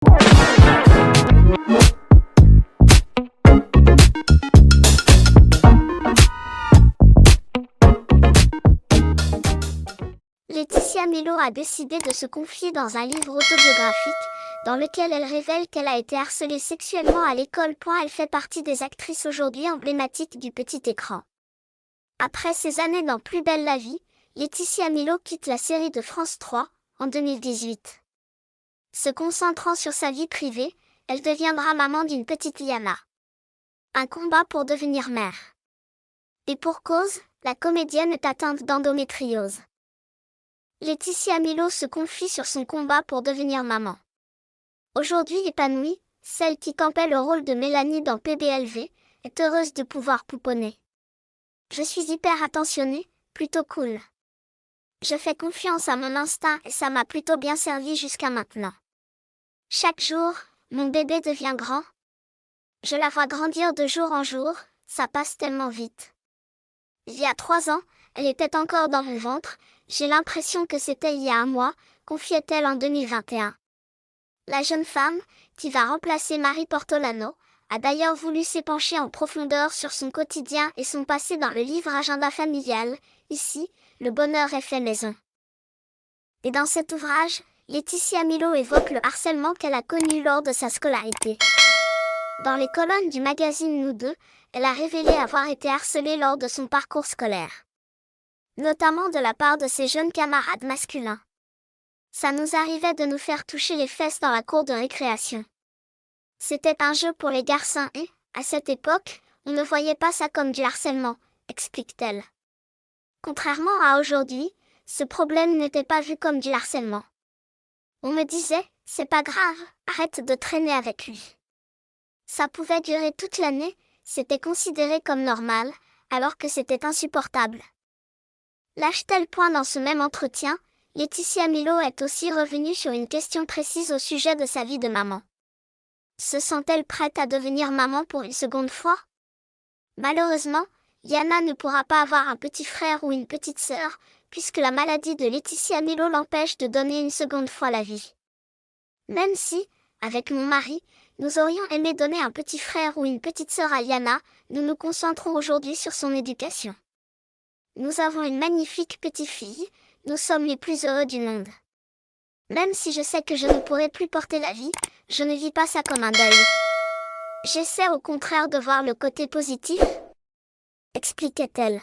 Laetitia Milo a décidé de se confier dans un livre autobiographique, dans lequel elle révèle qu'elle a été harcelée sexuellement à l'école. Elle fait partie des actrices aujourd'hui emblématiques du petit écran. Après ces années dans Plus belle la vie, Laetitia Milo quitte la série de France 3, en 2018. Se concentrant sur sa vie privée, elle deviendra maman d'une petite Liana. Un combat pour devenir mère. Et pour cause, la comédienne est atteinte d'endométriose. Laetitia Milo se confie sur son combat pour devenir maman. Aujourd'hui épanouie, celle qui campait le rôle de Mélanie dans PBLV, est heureuse de pouvoir pouponner. Je suis hyper attentionnée, plutôt cool. Je fais confiance à mon instinct et ça m'a plutôt bien servi jusqu'à maintenant. Chaque jour, mon bébé devient grand. Je la vois grandir de jour en jour, ça passe tellement vite. Il y a 3 ans, elle était encore dans mon ventre, j'ai l'impression que c'était il y a un mois, confiait-elle en 2021. La jeune femme, qui va remplacer Marie Portolano, a d'ailleurs voulu s'épancher en profondeur sur son quotidien et son passé dans le livre Agenda familial, ici, le bonheur est fait maison. Et dans cet ouvrage, Laetitia Milo évoque le harcèlement qu'elle a connu lors de sa scolarité. Dans les colonnes du magazine Nous deux, elle a révélé avoir été harcelée lors de son parcours scolaire. Notamment de la part de ses jeunes camarades masculins. Ça nous arrivait de nous faire toucher les fesses dans la cour de récréation. C'était un jeu pour les garçons et, à cette époque, on ne voyait pas ça comme du harcèlement, explique-t-elle. Contrairement à aujourd'hui, ce problème n'était pas vu comme du harcèlement. On me disait, c'est pas grave, arrête de traîner avec lui. Ça pouvait durer toute l'année, c'était considéré comme normal, alors que c'était insupportable. Lâche-t-elle point dans ce même entretien, Laetitia Milo est aussi revenue sur une question précise au sujet de sa vie de maman. Se sent-elle prête à devenir maman pour une seconde fois? Malheureusement, Liana ne pourra pas avoir un petit frère ou une petite sœur, puisque la maladie de Laetitia Milo l'empêche de donner une seconde fois la vie. Même si, avec mon mari, nous aurions aimé donner un petit frère ou une petite sœur à Liana, nous nous concentrons aujourd'hui sur son éducation. Nous avons une magnifique petite-fille, nous sommes les plus heureux du monde. Même si je sais que je ne pourrai plus porter la vie, je ne vis pas ça comme un deuil. J'essaie au contraire de voir le côté positif, expliquait-elle.